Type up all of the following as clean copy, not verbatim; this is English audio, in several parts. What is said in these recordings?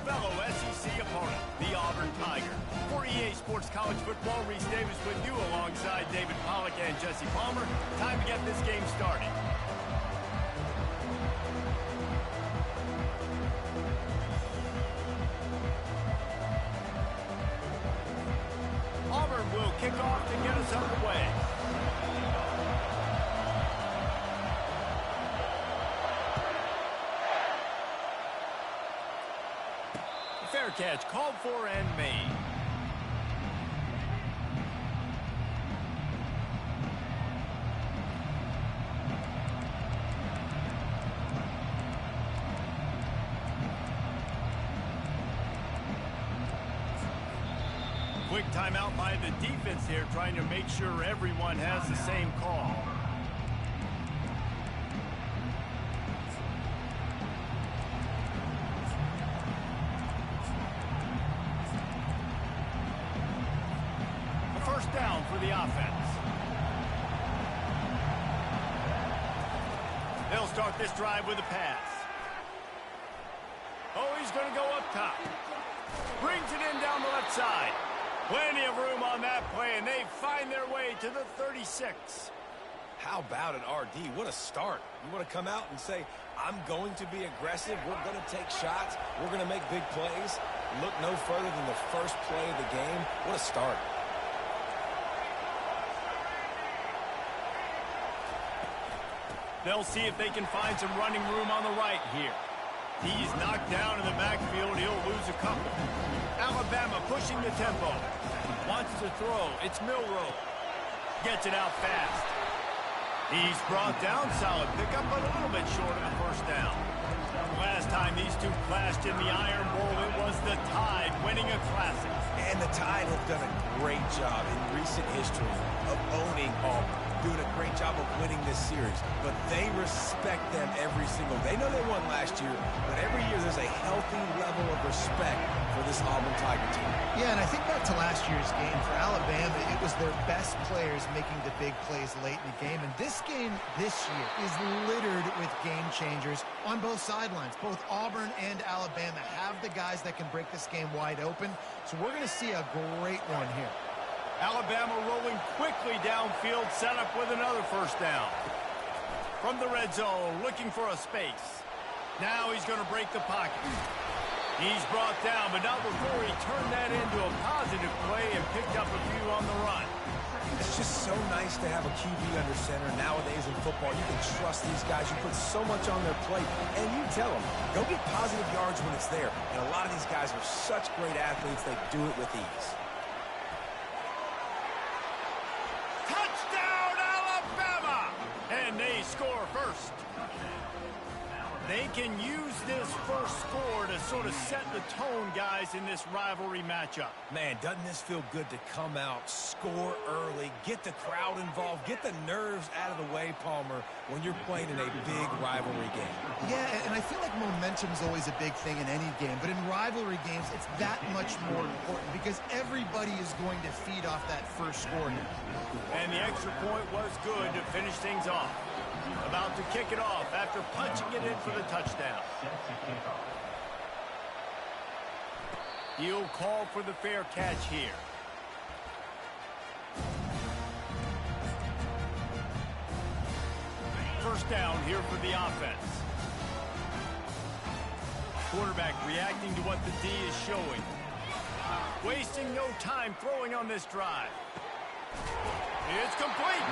fellow SEC opponent, the Auburn Tigers. For EA Sports College Football, Reese Davis with you alongside David Pollack and Jesse Palmer. Time to get this game started. Auburn will kick off to get us underway. Fair catch called for and made. Quick timeout by the defense here, trying to make sure everyone has the same call. First down for the offense. They'll start this drive with a pass. Oh, he's going to go up top. Brings it in down the left side. Plenty of room on that play, and they find their way to the 36. How about it, RD? What a start. You want to come out and say, I'm going to be aggressive. We're going to take shots. We're going to make big plays. Look no further than the first play of the game. What a start. They'll see if they can find some running room on the right here. He's knocked down in the backfield. He'll lose a couple. Alabama pushing the tempo. Wants to throw. It's Milroe. Gets it out fast. He's brought down. Solid pickup, but a little bit short of the first down. Last time these two clashed in the Iron Bowl, it was the Tide winning a classic. And the Tide have done a great job in recent history of owning Auburn, doing a great job of winning this series. But they respect them every single. They know they won last year, but every year there's a healthy level of respect for this Auburn Tiger team. Yeah, and I think back to last year's game for Alabama, it was their best players making the big plays late in the game. And this game this year is littered with game changers on both sidelines. Both Auburn and Alabama have the guys that can break this game wide open. So we're going to see a great one here. Alabama rolling quickly downfield, set up with another first down. From the red zone, looking for a space. Now he's going to break the pocket. He's brought down, but not before he turned that into a positive play and picked up a few on the run. It's just so nice to have a QB under center. Nowadays in football, you can trust these guys. You put so much on their plate, and you tell them, go get positive yards when it's there. And a lot of these guys are such great athletes, they do it with ease. Touchdown, Alabama! And they score first. They can use this first score to sort of set the tone, guys, in this rivalry matchup. Man, doesn't this feel good to come out, score early, get the crowd involved, get the nerves out of the way, Palmer, when you're playing in a big rivalry game? Yeah, and I feel like momentum's always a big thing in any game, but in rivalry games, it's that much more important because everybody is going to feed off that first score here. And the extra point was good to finish things off. About to kick it off after punching it in for the touchdown. He'll call for the fair catch here. First down here for the offense. Quarterback reacting to what the D is showing. Wasting no time throwing on this drive. It's complete.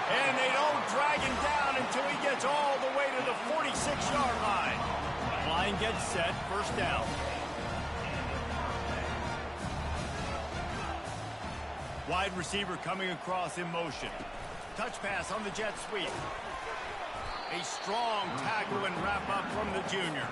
And they don't drag him down until he gets all the way to the 46-yard line. Line gets set, first down. Wide receiver coming across in motion. Touch pass on the jet sweep. A strong tackle and wrap up from the junior.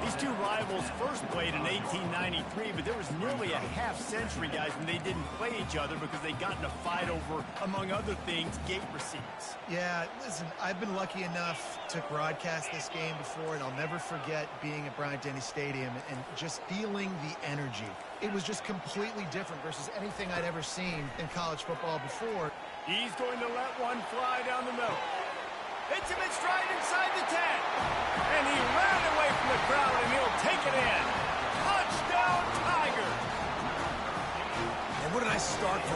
These two rivals first played in 1893, but there was nearly a half-century, guys, when they didn't play each other because they got in a fight over, among other things, gate receipts. Yeah, listen, I've been lucky enough to broadcast this game before, and I'll never forget being at Bryant-Denny Stadium and just feeling the energy. It was just completely different versus anything I'd ever seen in college football before. He's going to let one fly down the middle. Hits him in stride inside the 10. And he ran away from the crowd, and he'll take it in.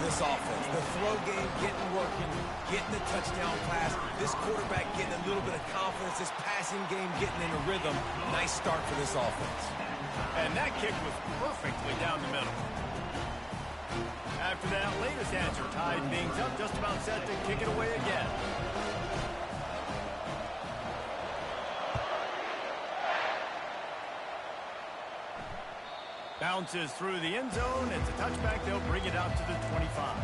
this offense. The throw game getting working, getting the touchdown pass. This quarterback getting a little bit of confidence. This passing game getting in a rhythm. Nice start for this offense. And that kick was perfectly down the middle. After that latest answer tied things up, just about set to kick it away again. Bounces through the end zone. It's a touchback. They'll bring it out to the 25.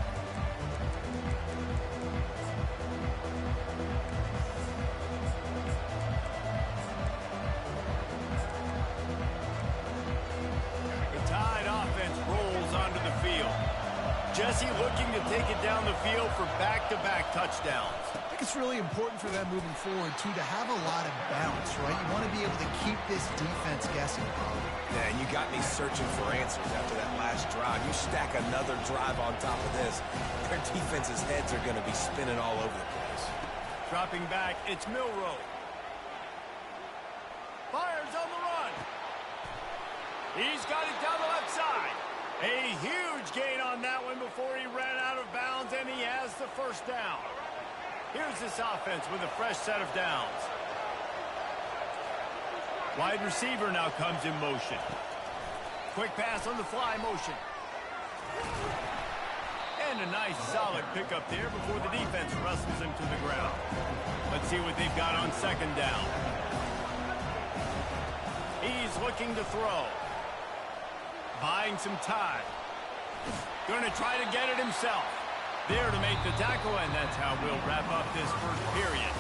The Tide offense rolls onto the field. Jesse looking to take it down the field for back-to-back touchdowns. I think it's really important for them moving forward, too, to have a lot of bounce, right? You want to be able to keep this defense guessing. Yeah, and you got me searching for answers after that last drive. You stack another drive on top of this, their defense's heads are going to be spinning all over the place. Dropping back, it's Milroe. Fires on the run. He's got it down the left side. A huge gain on that one before he ran out of bounds, and he has the first down. Here's this offense with a fresh set of downs. Wide receiver now comes in motion. Quick pass on the fly motion. And a nice solid pickup there before the defense wrestles him to the ground. Let's see what they've got on second down. He's looking to throw. Buying some time. Going to try to get it himself. There to make the tackle, and that's how we'll wrap up this first period.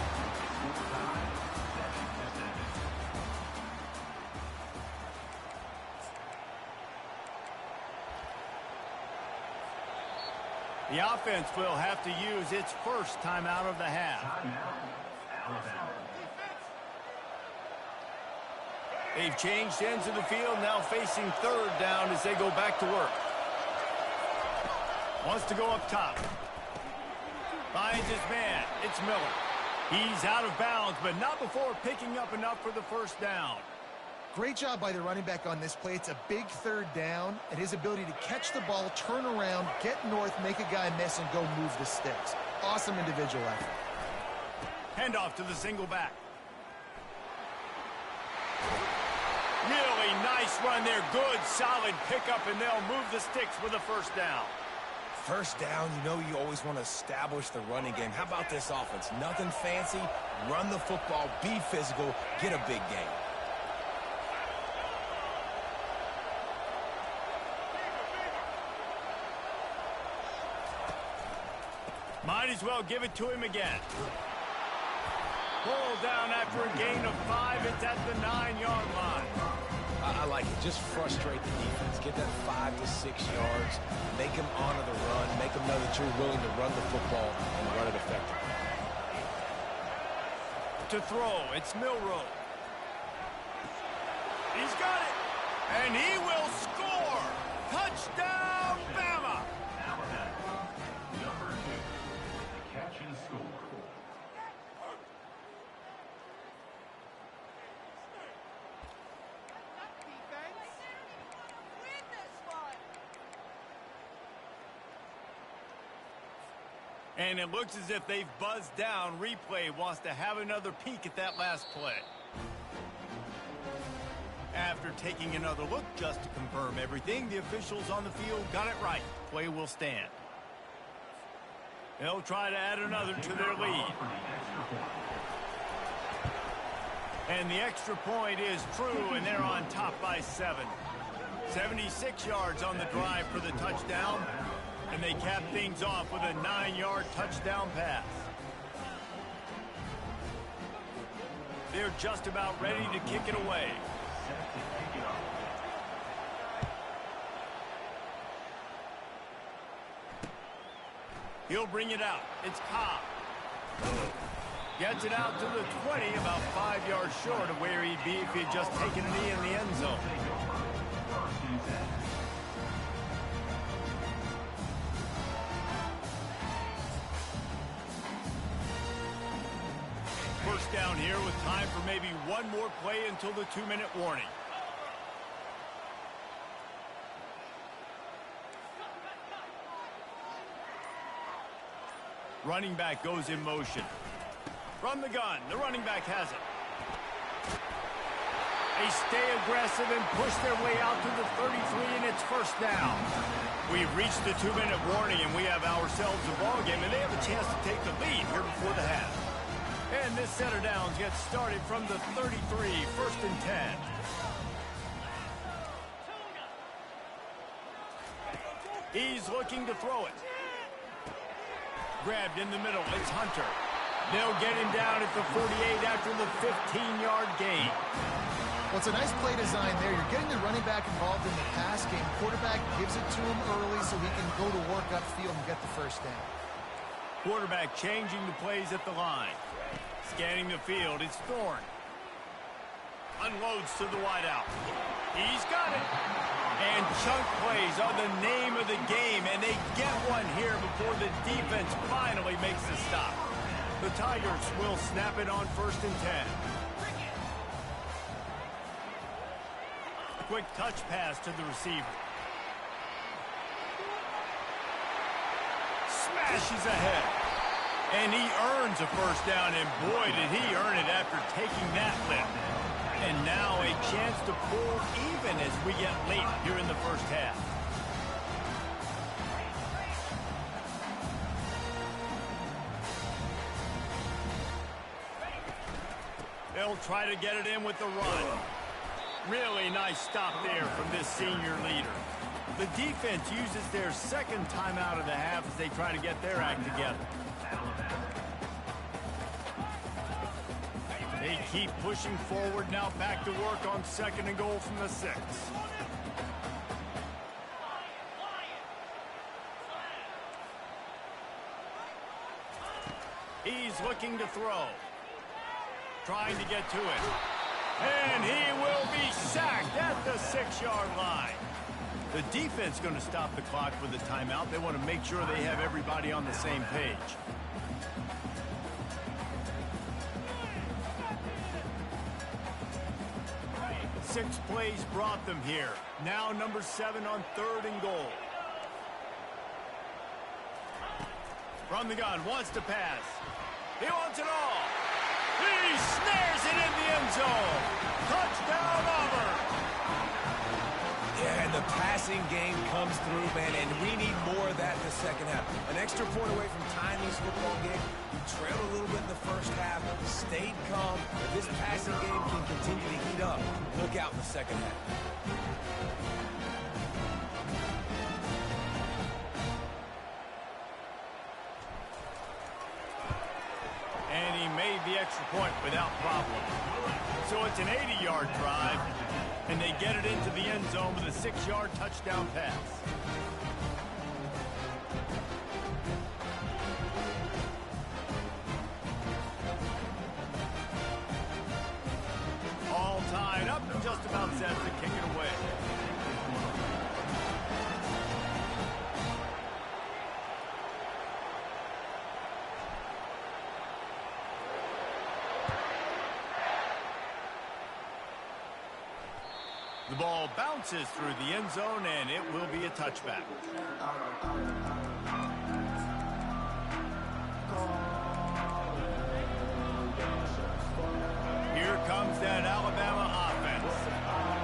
The offense will have to use its first timeout of the half. They've changed ends of the field, now facing third down as they go back to work. Wants to go up top. Finds his man. It's Miller. He's out of bounds, but not before picking up enough for the first down. Great job by the running back on this play. It's a big third down, and his ability to catch the ball, turn around, get north, make a guy miss, and go move the sticks. Awesome individual effort. Handoff to the single back. Really nice run there. Good, solid pickup, and they'll move the sticks with a first down. First down, you know you always want to establish the running game. How about this offense? Nothing fancy. Run the football, be physical, get a big gain. Might as well give it to him again. Pull down after a gain of 5. It's at the 9-yard line. I like it. Just frustrate the defense. Get that 5 to 6 yards. Make them honor the run. Make them know that you're willing to run the football and run it effectively. To throw, it's Milroe. He's got it. And he will score. Touchdown, Bama. Number 2, catch and score. And it looks as if they've buzzed down. Replay wants to have another peek at that last play. After taking another look just to confirm everything, the officials on the field got it right. Play will stand. They'll try to add another to their lead. And the extra point is true, and they're on top by 7. 76 yards on the drive for the touchdown. And they cap things off with a 9-yard touchdown pass. They're just about ready to kick it away. He'll bring it out. It's Ncaa. Gets it out to the 20, about 5 yards short of where he'd be if he'd just taken a knee in the end zone. First down here with time for maybe one more play until the 2-minute warning. Running back goes in motion. From the gun, the running back has it. They stay aggressive and push their way out to the 33, and it's first down. We've reached the 2-minute warning, and we have ourselves a ball game, and they have a chance to take the lead here before the half. And this set of downs gets started from the 33, first and 10. He's looking to throw it. Grabbed in the middle, it's Hunter. They'll get him down at the 48 after the 15-yard gain. Well, it's a nice play design there. You're getting the running back involved in the pass game. Quarterback gives it to him early so he can go to work upfield and get the first down. Quarterback changing the plays at the line. Scanning the field, it's Thorne. Unloads to the wideout. He's got it. And chunk plays are the name of the game, and they get one here before the defense finally makes the stop. The Tigers will snap it on first and 10. Quick touch pass to the receiver. Smashes ahead. And he earns a first down, and boy, did he earn it after taking that lift. And now a chance to pull even as we get late here in the first half. They'll try to get it in with the run. Really nice stop there from this senior leader. The defense uses their second timeout of the half as they try to get their act together. They keep pushing forward, now back to work on second and goal from the 6. He's looking to throw. Trying to get to it. And he will be sacked at the 6-yard line. The defense going to stop the clock with a timeout. They want to make sure they have everybody on the same page. Six plays brought them here. Now number 7 on third and goal. From the gun, wants to pass. He wants it all. He snares it in the end zone. Touchdown, Auburn. Yeah, and the passing game comes through, man, and we need more of that in the second half. An extra point away from tying this football game. We trailed a little bit in the first half, stayed calm. If this passing game can continue to heat up, look out in the second half. And he made the extra point without problem. So it's an 80-yard drive, and they get it into the end zone with a 6-yard touchdown pass. All tied up and just about set to kick it away. The ball bounces through the end zone, and it will be a touchback. Here comes that Alabama offense.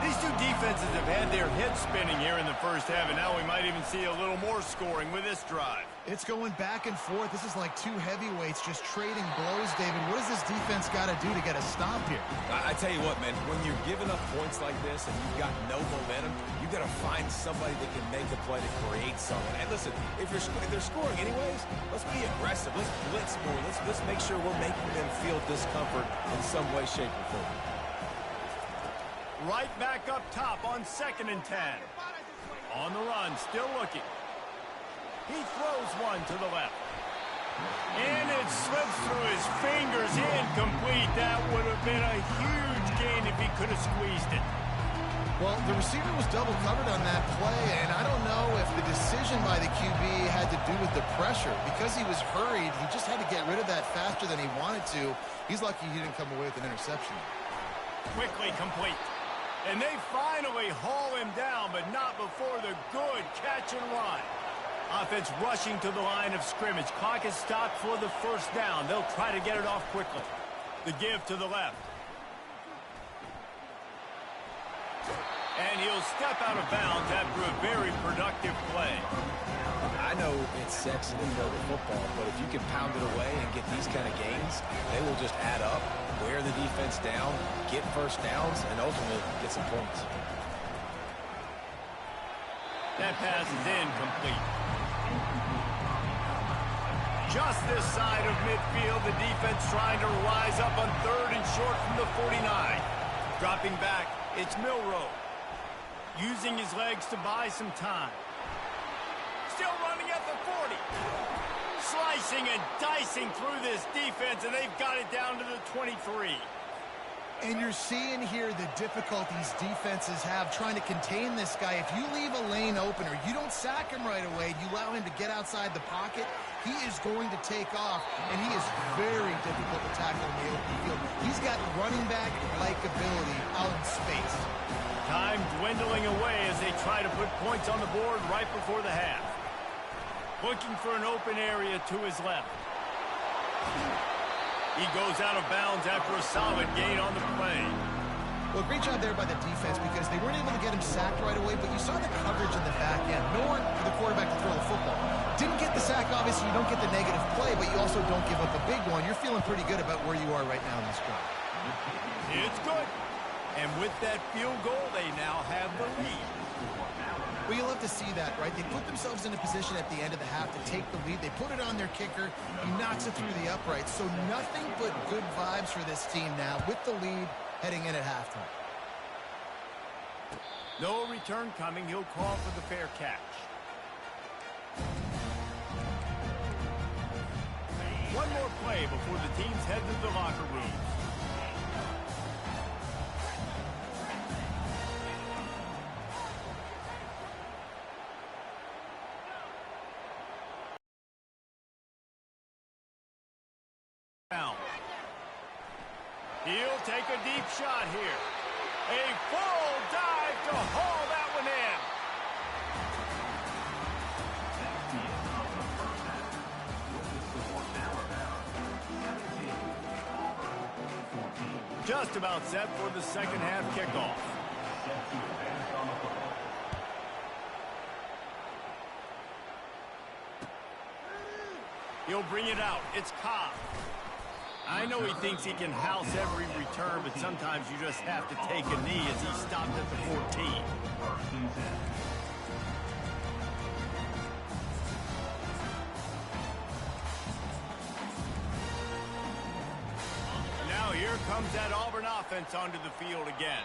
These two defenses have had their heads spinning here in the first half, and now we might even see a little more scoring with this drive. It's going back and forth. This is like two heavyweights just trading blows, David. What does this defense got to do to get a stop here? I tell you what, man, when you're giving up points like this and you've got no momentum, you've got to find somebody that can make a play to create something. And listen, if they're scoring anyways, let's be aggressive. Let's blitz more. Let's make sure we're making them feel discomfort in some way, shape, or form. Right back up top on second and 10. On the run, still looking. He throws one to the left. And it slips through his fingers, incomplete. That would have been a huge gain if he could have squeezed it. Well, the receiver was double covered on that play, and I don't know if the decision by the QB had to do with the pressure. Because he was hurried, he just had to get rid of that faster than he wanted to. He's lucky he didn't come away with an interception. Quickly complete. And they finally haul him down, but not before the good catch and run. Offense rushing to the line of scrimmage. Clock is stopped for the first down. They'll try to get it off quickly. The give to the left. And he'll step out of bounds after a very productive play. I know it's sexy to throw the football, but if you can pound it away and get these kind of gains, they will just add up, wear the defense down, get first downs, and ultimately get some points. That pass is incomplete. Just this side of midfield, the defense trying to rise up on 3rd and short from the 49. Dropping back, it's Milroe. Using his legs to buy some time. Still running at the 40. Slicing and dicing through this defense, and they've got it down to the 23. And you're seeing here the difficulties defenses have trying to contain this guy. If you leave a lane open or you don't sack him right away, you allow him to get outside the pocket, he is going to take off, and he is very difficult to tackle in the open field. He's got running back-like ability out in space. Time dwindling away as they try to put points on the board right before the half. Looking for an open area to his left. He goes out of bounds after a solid gain on the play. Well, great job there by the defense because they weren't able to get him sacked right away, but you saw the coverage in the back end. Nowhere for the quarterback to throw the football. Didn't get the sack, obviously. You don't get the negative play, but you also don't give up a big one. You're feeling pretty good about where you are right now in this drive. It's good. And with that field goal, they now have the lead. Well, you love to see that, right? They put themselves in a position at the end of the half to take the lead. They put it on their kicker. He knocks it through the uprights. So nothing but good vibes for this team now with the lead heading in at halftime. No return coming. He'll call for the fair catch. One more play before the teams head to the locker rooms. He'll take a deep shot here. A full dive to haul that one in. Just about set for the second half kickoff. He'll bring it out. It's Ncaa. I know he thinks he can house every return, but sometimes you just have to take a knee as he stopped at the 14. Now here comes that Auburn offense onto the field again.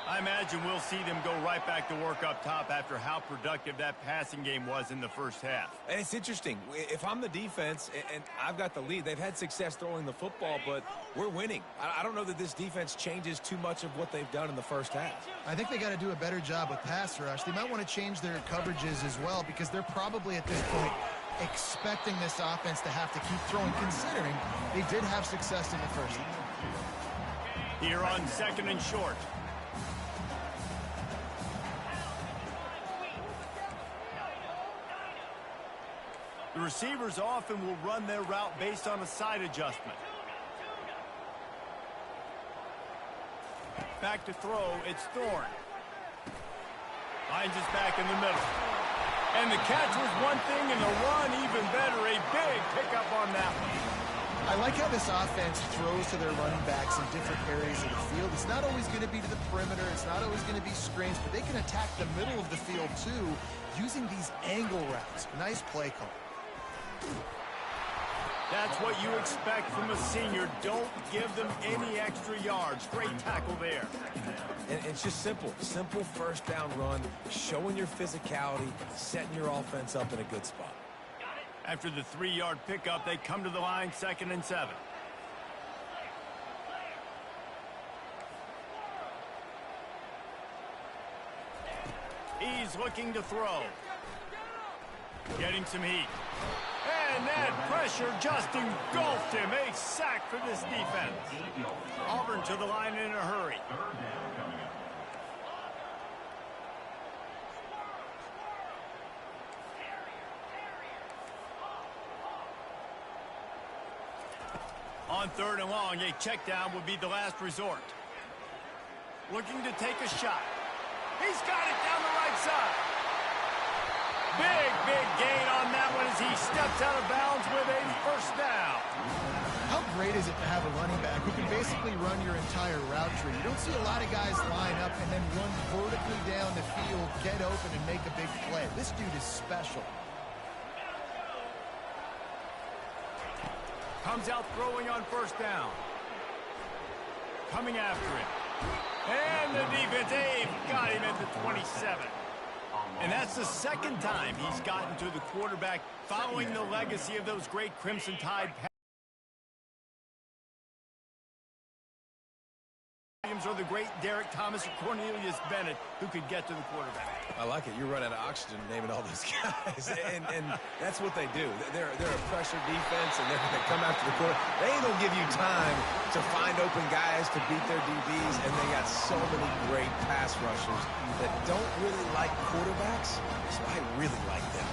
I imagine we'll see them go right back to work up top after how productive that passing game was in the first half. And it's interesting. If I'm the defense and I've got the lead, they've had success throwing the football, but we're winning. I don't know that this defense changes too much of what they've done in the first half. I think they got to do a better job with pass rush. They might want to change their coverages as well because they're probably at this point expecting this offense to have to keep throwing, considering they did have success in the first half. Here on 2nd and short. The receivers often will run their route based on a side adjustment. Back to throw, it's Thorne. Finds us back in the middle. And the catch was one thing, and the run even better. A big pickup on that one. I like how this offense throws to their running backs in different areas of the field. It's not always going to be to the perimeter. It's not always going to be screens, but they can attack the middle of the field, too, using these angle routes. Nice play call. That's what you expect from a senior. Don't give them any extra yards. Great tackle there. And it's just simple. Simple first down run, showing your physicality, setting your offense up in a good spot. After the 3-yard pickup, they come to the line 2nd and 7. He's looking to throw. Getting some heat. And that pressure just engulfed him. A sack for this defense. Auburn to the line in a hurry. On 3rd and long, a check down would be the last resort. Looking to take a shot. He's got it down the right side. Big gain on that one as he steps out of bounds with a first down. How great is it to have a running back who can basically run your entire route tree? You don't see a lot of guys line up and then run vertically down the field, get open, and make a big play. This dude is special. Comes out throwing on first down. Coming after it. And the defense, they've got him at the 27. And that's the second time he's gotten to the quarterback following the legacy of those great Crimson Tide or the great Derek Thomas or Cornelius Bennett who could get to the quarterback. I like it. You run out of oxygen naming all those guys. and that's what they do. They're a pressure defense, and they come after the quarterback. They ain't going to give you time to find open guys to beat their DBs, and they got so many great pass rushers that don't really like quarterbacks, so I really like them.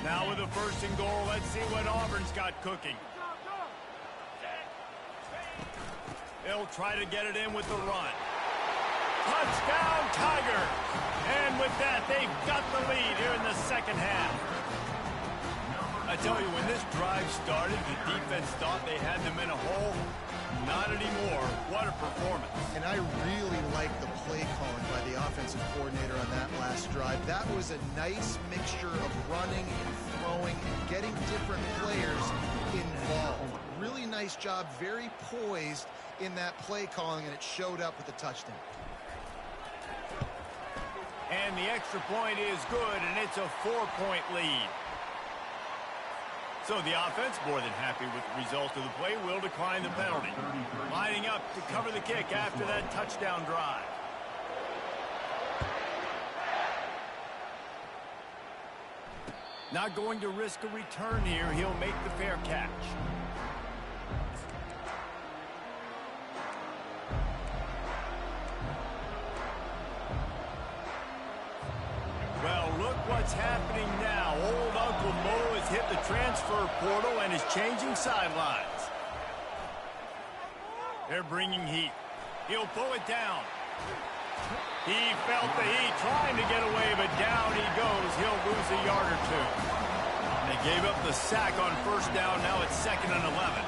Now with a 1st and goal, let's see what Auburn's got cooking. They'll try to get it in with the run. Touchdown, Tiger! And with that, they've got the lead here in the second half. I tell you, when this drive started, the defense thought they had them in a hole. Not anymore. What a performance. And I really like the play calling by the offensive coordinator on that last drive. That was a nice mixture of running and throwing and getting different players involved. Really nice job, very poised in that play calling, and it showed up with a touchdown. And the extra point is good, and it's a 4-point lead. So the offense, more than happy with the result of the play, will decline the penalty. Lining up to cover the kick after that touchdown drive. Not going to risk a return here. He'll make the fair catch. Well, look what's happening now. Old Uncle Mo has hit the transfer portal and is changing sidelines. They're bringing heat. He'll pull it down. He felt the heat trying to get away, but down he goes. He'll lose a yard or two. They gave up the sack on 1st down. Now it's 2nd and 11.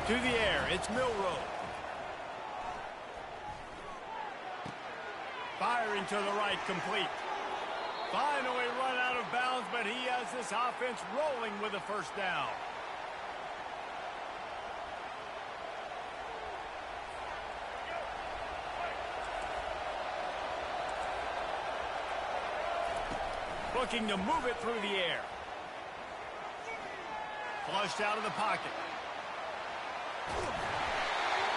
To the air, it's Milroe. Firing to the right, complete. Finally run out of bounds, but he has this offense rolling with a 1st down. Looking to move it through the air. Flushed out of the pocket.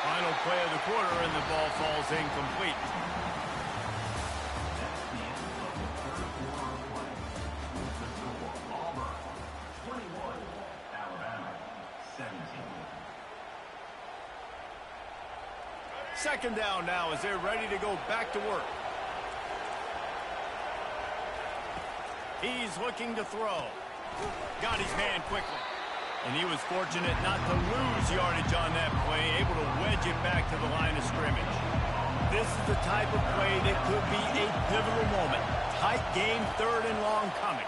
Final play of the quarter, and the ball falls incomplete. Second down now as they're ready to go back to work. He's looking to throw. Got his man quickly. And he was fortunate not to lose yardage on that play, able to wedge it back to the line of scrimmage. This is the type of play that could be a pivotal moment. Tight game, 3rd and long coming.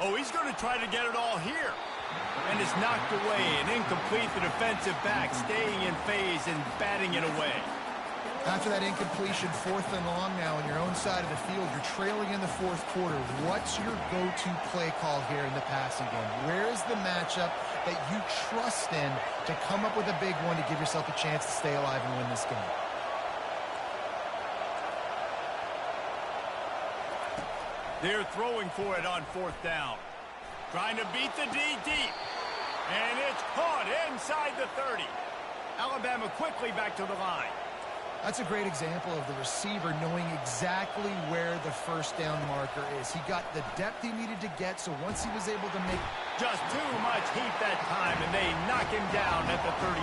Oh, he's going to try to get it all here. And it's knocked away and incomplete. The defensive back staying in phase and batting it away. After that incompletion, 4th and long now on your own side of the field, you're trailing in the 4th quarter. What's your go-to play call here in the passing game? Where is the matchup that you trust in to come up with a big one to give yourself a chance to stay alive and win this game? They're throwing for it on 4th down. Trying to beat the D deep. And it's caught inside the 30. Alabama quickly back to the line. That's a great example of the receiver knowing exactly where the 1st down marker is. He got the depth he needed to get, so once he was able to make just too much heat that time, and they knock him down at the 31.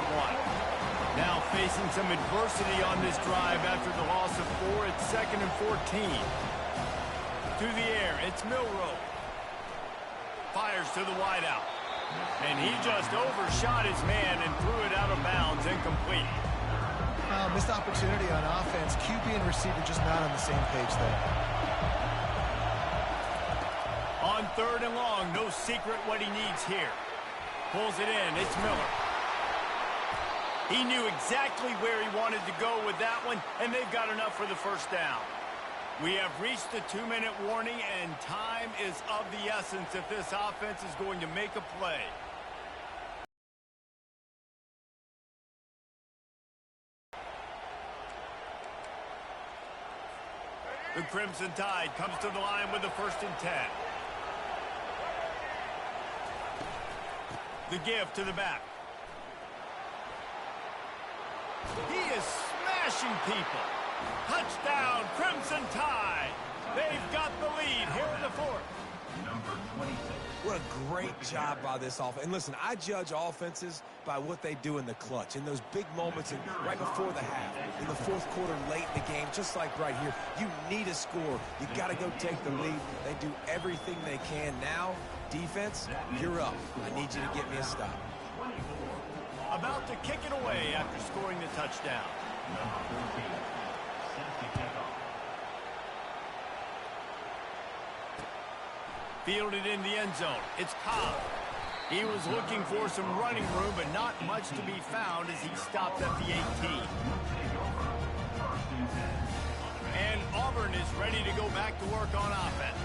Now facing some adversity on this drive after the loss of 4. It's 2nd and 14. through the air. It's Milroe. Fires to the wideout. And he just overshot his man and threw it out of bounds, incomplete. Missed opportunity on offense. QB and receiver just not on the same page there. On 3rd and long, no secret what he needs here. Pulls it in. It's Miller. He knew exactly where he wanted to go with that one, and they've got enough for the first down. We have reached the 2-minute warning, and time is of the essence if this offense is going to make a play. The Crimson Tide comes to the line with the 1st and 10. The give to the back. He is smashing people. Touchdown, Crimson Tide. They've got the lead here in the 4th. Number 26. What a great job by this offense. And listen, I judge offenses by what they do in the clutch, in those big moments and right before the half, in the 4th quarter, late in the game, just like right here. You need a score. You got to go take the lead. They do everything they can. Now, defense, you're up. I need you to get me a stop. About to kick it away after scoring the touchdown. Number 14. Safety kickoff. Fielded in the end zone. It's Ncaa. He was looking for some running room, but not much to be found as he stopped at the 18. And Auburn is ready to go back to work on offense.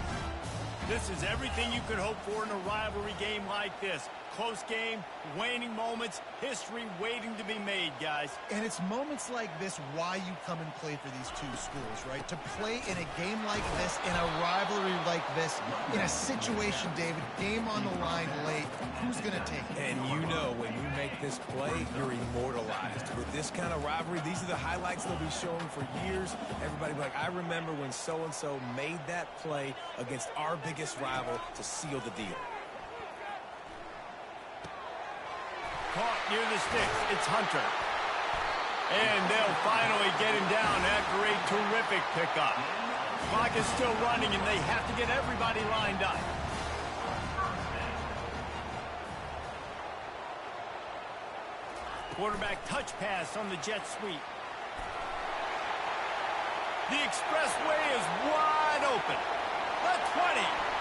This is everything you could hope for in a rivalry game like this. Close game, waning moments, history waiting to be made, guys. And it's moments like this why you come and play for these two schools, right? To play in a game like this, in a rivalry like this, in a situation, David, game on the line late, who's going to take it? And you know when you make this play, you're immortalized. With this kind of rivalry, these are the highlights they'll be showing for years. Everybody will be like, I remember when so-and-so made that play against our biggest rival to seal the deal. Caught near the sticks. It's Hunter. And they'll finally get him down after a terrific pickup. Clock is still running, and they have to get everybody lined up. Quarterback touch pass on the jet sweep. The expressway is wide open. The 20.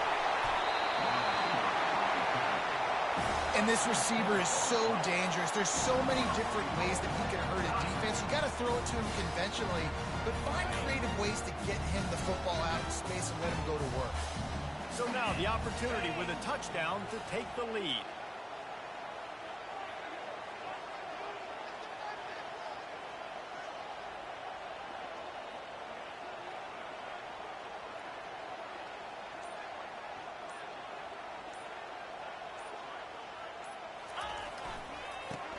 And this receiver is so dangerous. There's so many different ways that he can hurt a defense. You got to throw it to him conventionally, but find creative ways to get him the football out of space and let him go to work. So now the opportunity with a touchdown to take the lead.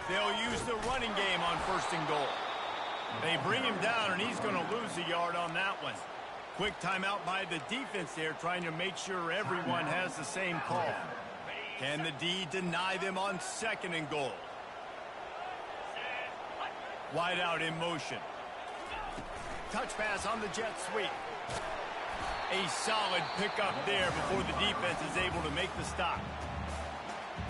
They'll use the running game on 1st and goal. They bring him down, and he's going to lose a yard on that one. Quick timeout by the defense there, trying to make sure everyone has the same call. Can the D deny them on 2nd and goal? Wide out in motion. Touch pass on the jet sweep. A solid pickup there before the defense is able to make the stop.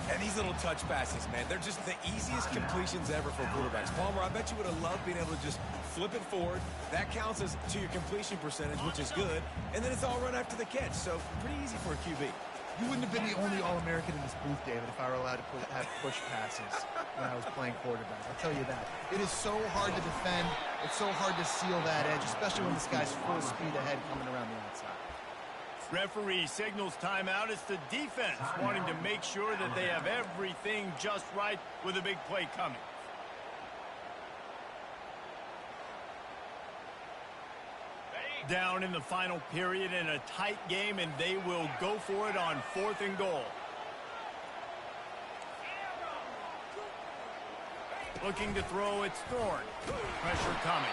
And these little touch passes, man, they're just the easiest completions ever for quarterbacks. Palmer, I bet you would have loved being able to just flip it forward. That counts as to your completion percentage, which is good. And then it's all run after the catch, so pretty easy for a QB. You wouldn't have been the only All-American in this booth, David, if I were allowed to have push passes when I was playing quarterback. I'll tell you that. It is so hard to defend. It's so hard to seal that edge, especially when this guy's full speed ahead coming around the outside. Referee signals timeout. It's the defense wanting to make sure that they have everything just right with a big play coming. Down in the final period in a tight game, and they will go for it on 4th and goal. Looking to throw, it's Thorne. Pressure coming.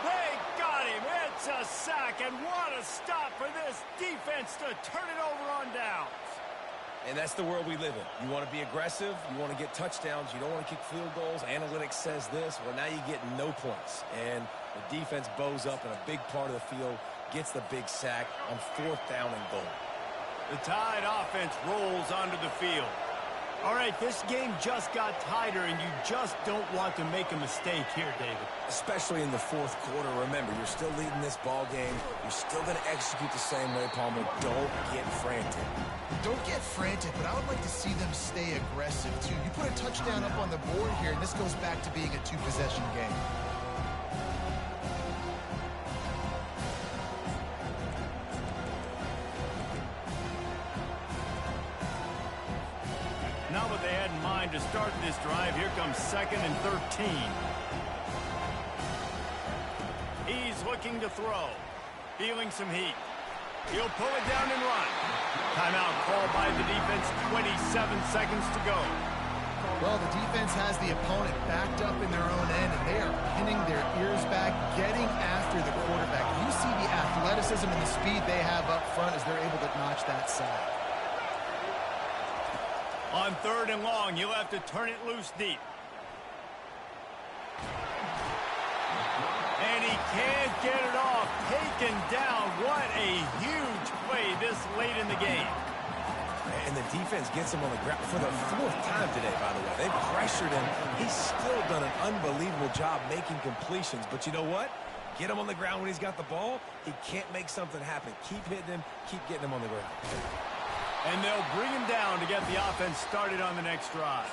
They got him. It's a sack, and what a stop for this defense to turn it over on downs. And that's the world we live in. You want to be aggressive. You want to get touchdowns. You don't want to kick field goals. Analytics says this. Well, now you get no points. And the defense bows up in a big part of the field. gets the big sack on 4th down and goal. The Tide offense rolls onto the field. All right, this game just got tighter, and you just don't want to make a mistake here, David. Especially in the 4th quarter. Remember, you're still leading this ball game. You're still going to execute the same way, Palmer. Don't get frantic. Don't get frantic, but I would like to see them stay aggressive, too. You put a touchdown up on the board here, and this goes back to being a 2-possession game. Not what they had in mind to start this drive. Here comes 2nd and 13. He's looking to throw. Feeling some heat. He'll pull it down and run. Timeout called by the defense. 27 seconds to go. Well, the defense has the opponent backed up in their own end, and they are pinning their ears back, getting after the quarterback. You see the athleticism and the speed they have up front as they're able to notch that sack. On 3rd and long, you'll have to turn it loose deep. And he can't get it off. Taken down. What a huge play this late in the game. And the defense gets him on the ground for the 4th time today, by the way. They've pressured him. He's still done an unbelievable job making completions. But you know what? Get him on the ground when he's got the ball. He can't make something happen. Keep hitting him. Keep getting him on the ground. And they'll bring him down to get the offense started on the next drive.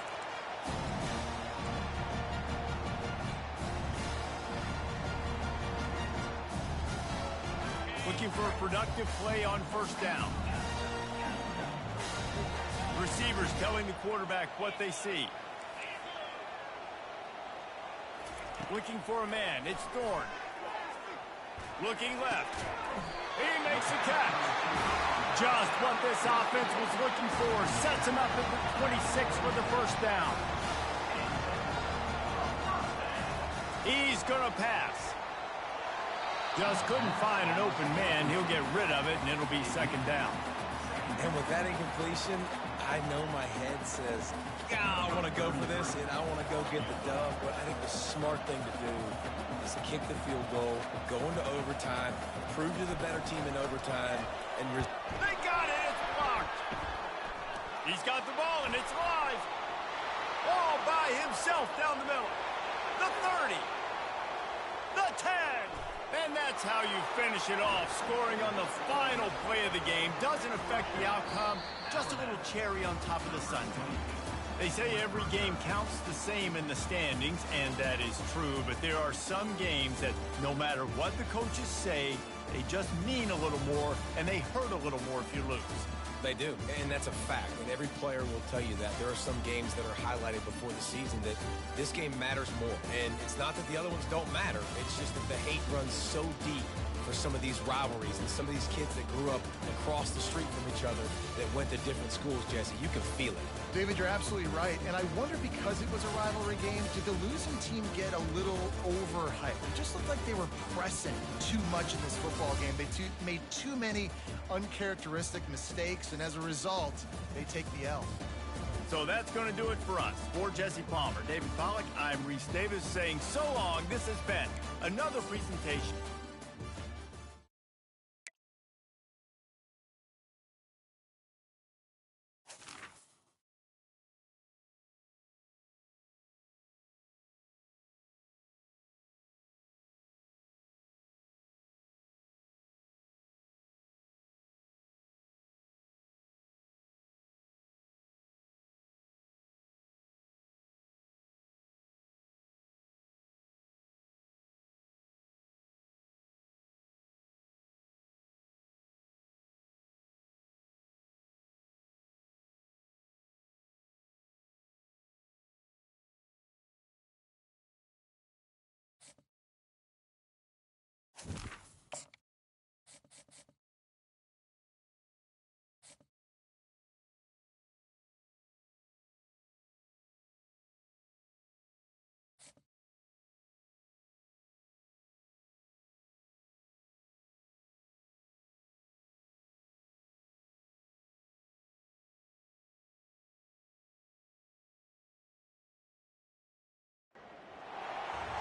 Looking for a productive play on 1st down. Receivers telling the quarterback what they see. Looking for a man. It's Thorne. Looking left. He makes a catch. Just what this offense was looking for. Sets him up at the 26 for the 1st down. He's going to pass. Just couldn't find an open man. He'll get rid of it, and it'll be 2nd down. And with that incompletion, I know my head says, yeah, I want to go for this, and I want to go get the dub. But I think the smart thing to do is to kick the field goal, go into overtime, prove to the better team in overtime, and they got it. It's blocked. He's got the ball, and it's live. All by himself down the middle. The 30. The 10. And that's how you finish it off. Scoring on the final play of the game doesn't affect the outcome. Just a little cherry on top of the sundae. They say every game counts the same in the standings, and that is true. But there are some games that no matter what the coaches say, they just mean a little more, and they hurt a little more if you lose. They do, and that's a fact. And every player will tell you that. There are some games that are highlighted before the season that this game matters more. And it's not that the other ones don't matter. It's just that the hate runs so deep for some of these rivalries and some of these kids that grew up across the street from each other that went to different schools, Jesse. You can feel it. David, you're absolutely right. And I wonder, because it was a rivalry game, did the losing team get a little overhyped? It just looked like they were pressing too much in this football game. They made too many uncharacteristic mistakes, and as a result, they take the L. So that's going to do it for us. For Jesse Palmer, David Pollack, I'm Reese Davis saying so long. This has been another presentation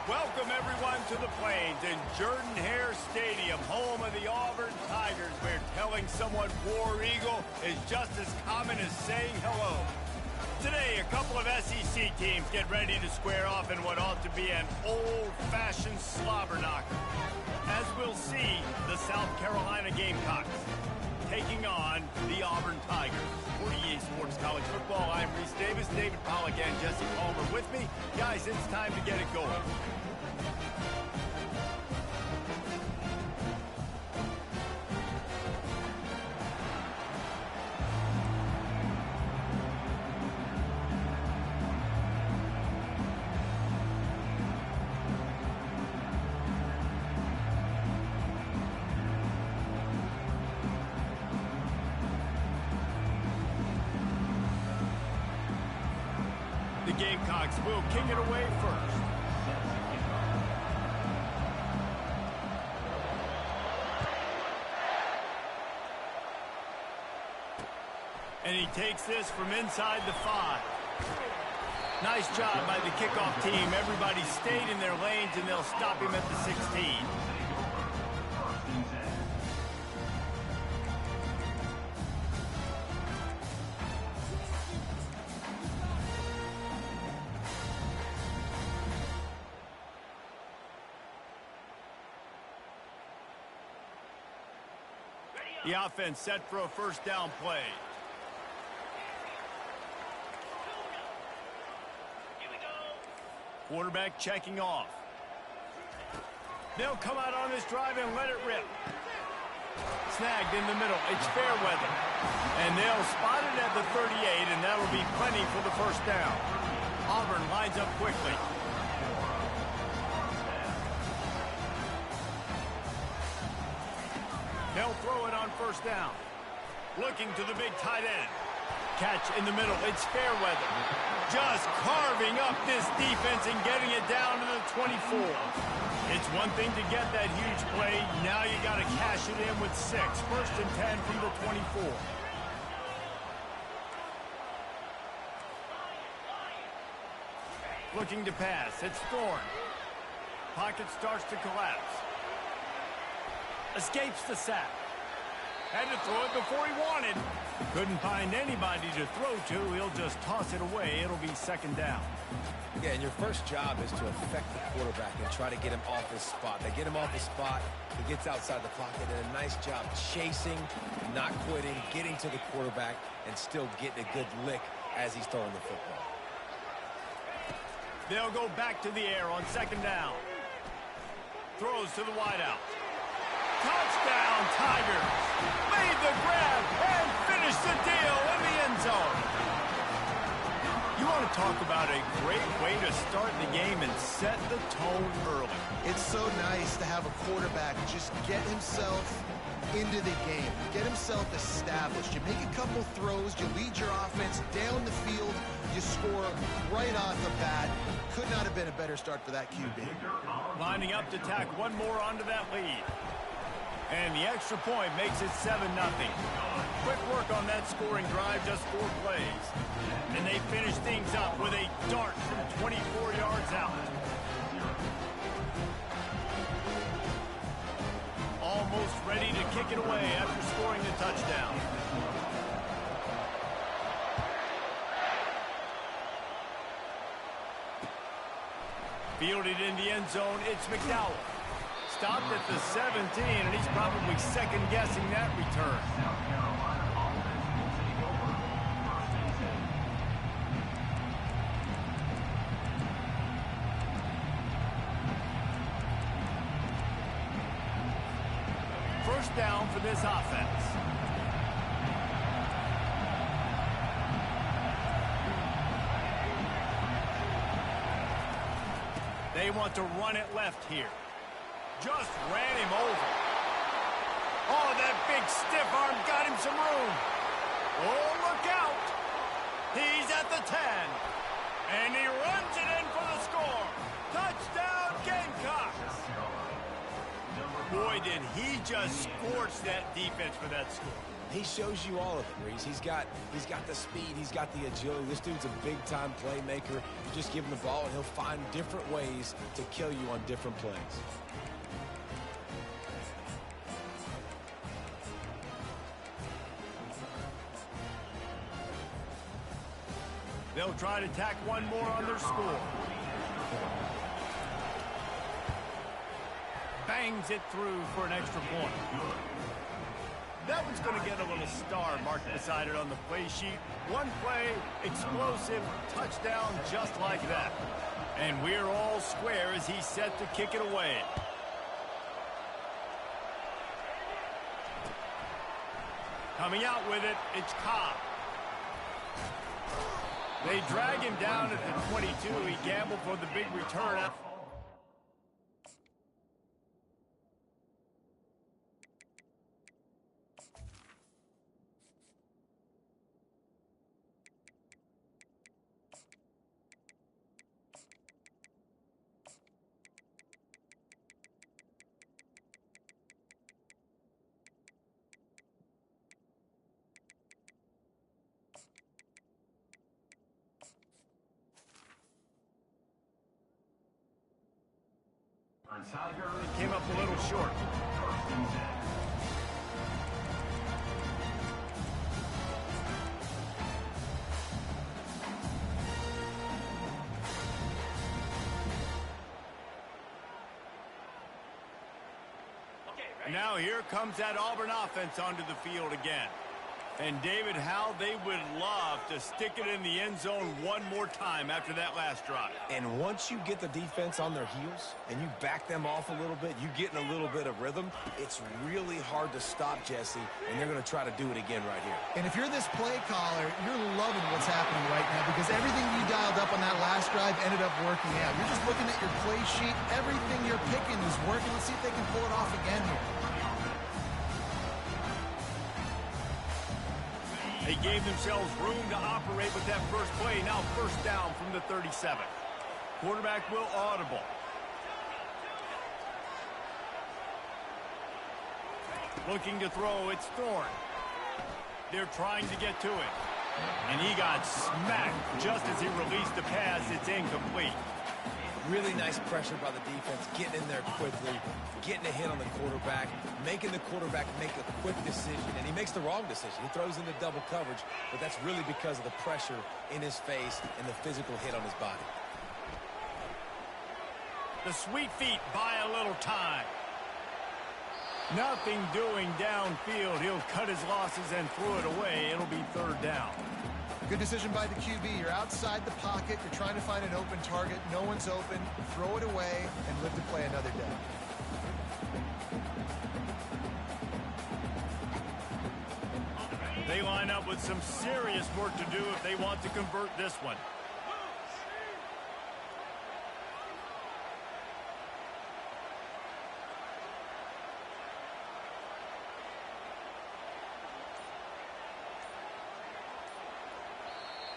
Welcome, everyone, to the Plains in Jordan-Hare Stadium, home of the Auburn Tigers, where telling someone War Eagle is just as common as saying hello. Today, a couple of SEC teams get ready to square off in what ought to be an old-fashioned slobber knocker. As we'll see, the South Carolina Gamecocks taking on the Auburn Tigers. For EA Sports College Football, I'm Reese Davis, David Pollack, and Jesse Palmer with me. Guys, it's time to get it going. The Gamecocks will kick it away first. And he takes this from inside the 5. Nice job by the kickoff team. Everybody stayed in their lanes, and they'll stop him at the 16. The offense set for a first down play. Quarterback checking off. They'll come out on this drive and let it rip. Snagged in the middle. It's fair weather. And they'll spot it at the 38, and that'll be plenty for the first down. Auburn lines up quickly. They'll throw it on first down. Looking to the big tight end. Catch in the middle. It's fair weather. Just carving up this defense and getting it down to the 24. It's one thing to get that huge play. Now you got to cash it in with 6. First and 10 from the 24. Looking to pass. It's Thorne. Pocket starts to collapse. Escapes the sack. Had to throw it before he wanted. Couldn't find anybody to throw to. He'll just toss it away. It'll be second down. Yeah, and your first job is to affect the quarterback and try to get him off his spot. They get him off his spot. He gets outside the pocket. And a nice job chasing, not quitting, getting to the quarterback, and still getting a good lick as he's throwing the football. They'll go back to the air on second down. Throws to the wideout. Touchdown, Tigers! Made the grab and finished the deal in the end zone. You want to talk about a great way to start the game and set the tone early. It's so nice to have a quarterback just get himself into the game, get himself established. You make a couple throws, you lead your offense down the field, you score right off the bat. Could not have been a better start for that QB. Lining up to tack one more onto that lead. And the extra point makes it 7-0. Quick work on that scoring drive, just 4 plays. And they finish things up with a dart from 24 yards out. Almost ready to kick it away after scoring the touchdown. Fielded in the end zone, it's McDowell. Stopped at the 17, and he's probably second-guessing that return. First down for this offense. They want to run it left here. Just ran him over. Oh, that big stiff arm got him some room. Oh, look out. He's at the 10. And he runs it in for the score. Touchdown, Gamecocks. Boy, did he just scorch that defense for that score. He shows you all of it, Reese. He's got the speed, he's got the agility. This dude's a big-time playmaker. You just give him the ball, and he'll find different ways to kill you on different plays. They'll try to tack one more on their score. Bangs it through for an extra point. That one's going to get a little star marked beside it on the play sheet. One play, explosive, touchdown just like that. And we're all square as he's set to kick it away. Coming out with it, it's Ncaa. They drag him down at the 22. He gambled for the big return. He came up a little short. Now here comes that Auburn offense onto the field again. And David, how they would love to stick it in the end zone one more time after that last drive. And once you get the defense on their heels and you back them off a little bit, you get in a little bit of rhythm, it's really hard to stop, Jesse, and they're going to try to do it again right here. And if you're this play caller, you're loving what's happening right now because everything you dialed up on that last drive ended up working out. You're just looking at your play sheet. Everything you're picking is working. Let's see if they can pull it off again here. They gave themselves room to operate with that first play. Now first down from the 37. Quarterback will audible. Looking to throw, it's Thorne. They're trying to get to it. And he got smacked just as he released the pass. It's incomplete. Really nice pressure by the defense, getting in there quickly, getting a hit on the quarterback, making the quarterback make a quick decision, and he makes the wrong decision. He throws into double coverage, but that's really because of the pressure in his face and the physical hit on his body. The sweet feet buy a little time. Nothing doing downfield. He'll cut his losses and throw it away. It'll be third down. Good decision by the QB. You're outside the pocket. You're trying to find an open target. No one's open. Throw it away and live to play another day. They line up with some serious work to do if they want to convert this one.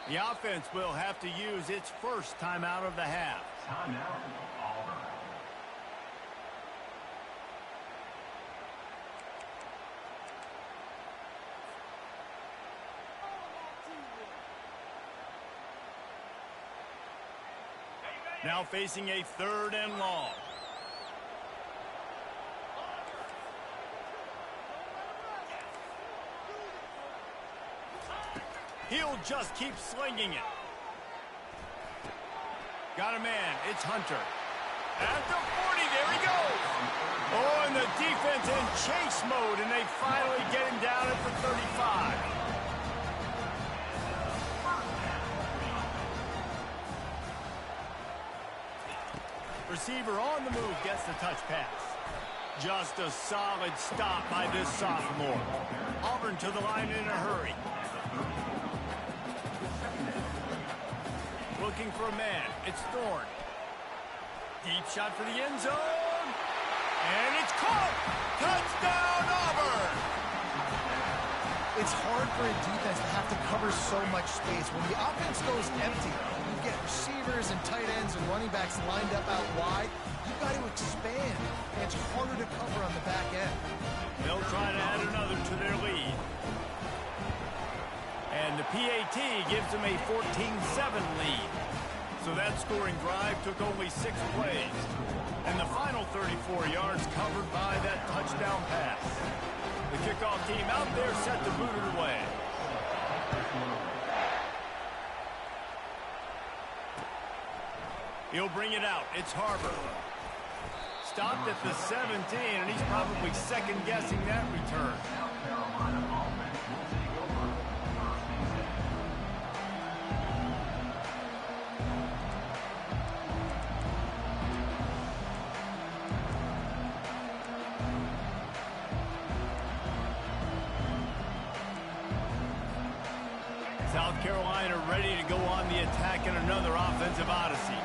The offense will have to use its first timeout of the half. Timeout, Auburn. Now facing a third and long. He'll just keep slinging it. Got a man. It's Hunter. At the 40, there he goes. Oh, and the defense in chase mode, and they finally get him down at the 35. Receiver on the move gets the touch pass. Just a solid stop by this sophomore. Auburn to the line in a hurry. Looking for a man. It's Thorne. Deep shot for the end zone. And it's caught. Touchdown, Auburn. It's hard for a defense to have to cover so much space. When the offense goes empty, you get receivers and tight ends and running backs lined up out wide. You've got to expand, and it's harder to cover on the back end. They'll try to add another to their lead. And the PAT gives them a 14-7 lead. So that scoring drive took only 6 plays. And the final 34 yards covered by that touchdown pass. The kickoff team out there set to boot it away. He'll bring it out. It's Harbor. Stopped at the 17, and he's probably second-guessing that return. South Carolina ready to go on the attack in another offensive odyssey.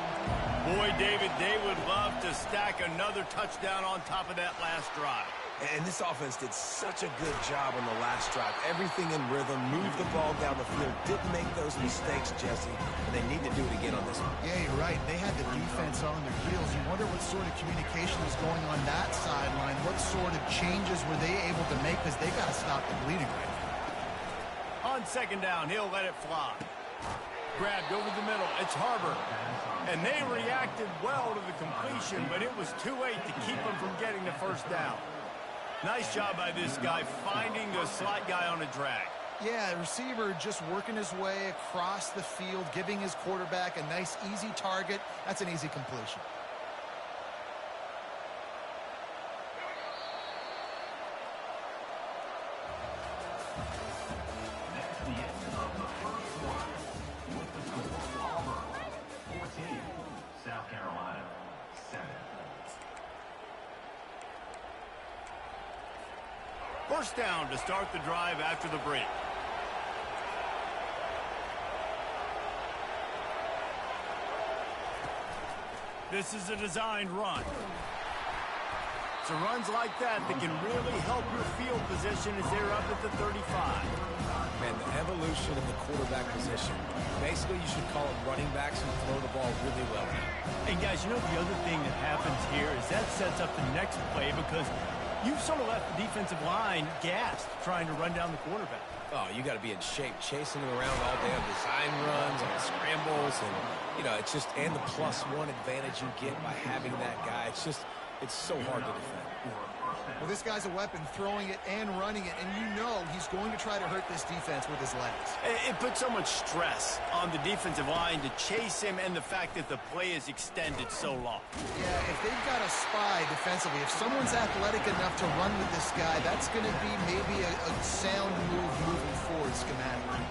Boy, David, they would love to stack another touchdown on top of that last drive. And this offense did such a good job on the last drive. Everything in rhythm, moved the ball down the field, didn't make those mistakes, Jesse, and they need to do it again on this one. Yeah, you're right. They had the defense on their heels. You wonder what sort of communication is going on that sideline. What sort of changes were they able to make, because they got to stop the bleeding right now. On second down, he'll let it fly. Grabbed over the middle. It's Harbor. And they reacted well to the completion, but it was too late to keep them from getting the first down. Nice job by this guy finding the slot guy on a drag. Yeah, the receiver just working his way across the field, giving his quarterback a nice, easy target. That's an easy completion. South Carolina, 7. First down to start the drive after the break. This is a designed run. It's runs like that that can really help your field position as they're up at the 35. Man, the evolution of the quarterback position. Basically, you should call them running backs who throw the ball really well. And guys, you know the other thing that happens here is that sets up the next play, because you've sort of left the defensive line gassed trying to run down the quarterback. Oh, you got to be in shape, chasing him around all day on design runs, on scrambles, and, you know, it's just, and the +1 advantage you get by having that guy. It's just, it's so hard to defend. Well, this guy's a weapon, throwing it and running it, and you know he's going to try to hurt this defense with his legs. It puts so much stress on the defensive line to chase him, and the fact that the play is extended so long. Yeah, if they've got a spy defensively, if someone's athletic enough to run with this guy, that's going to be maybe a sound move moving forward schematically.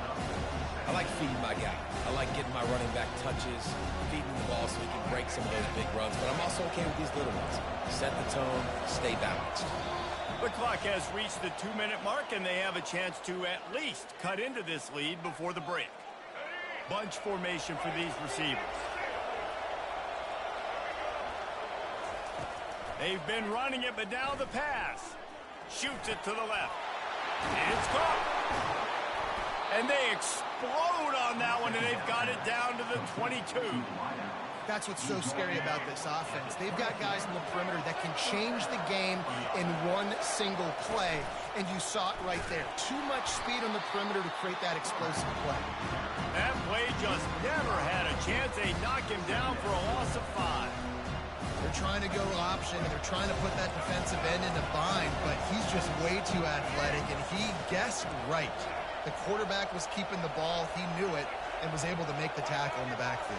I like feeding my guy. I like getting my running back touches, feeding the ball so he can break some of those big runs, but I'm also okay with these little ones. Set the tone, stay balanced. The clock has reached the 2-minute mark, and they have a chance to at least cut into this lead before the break. Bunch formation for these receivers. They've been running it, but now the pass. Shoots it to the left. And it's caught. And they explode on that one, and they've got it down to the 22. That's what's so scary about this offense. They've got guys in the perimeter that can change the game in one single play, and you saw it right there. Too much speed on the perimeter to create that explosive play. That play just never had a chance. They knock him down for a loss of 5. They're trying to go option, and they're trying to put that defensive end in a bind, but he's just way too athletic, and he guessed right. The quarterback was keeping the ball. He knew it and was able to make the tackle in the backfield.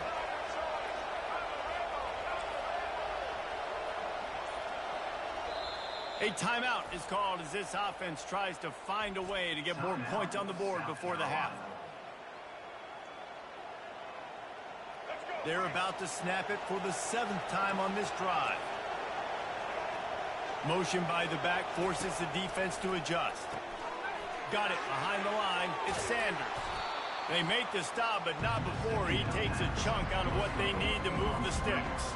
A timeout is called as this offense tries to find a way to get more points on the board before the half. They're about to snap it for the 7th time on this drive. Motion by the back forces the defense to adjust. Got it behind the line. It's Sanders. They make the stop, but not before he takes a chunk out of what they need to move the sticks.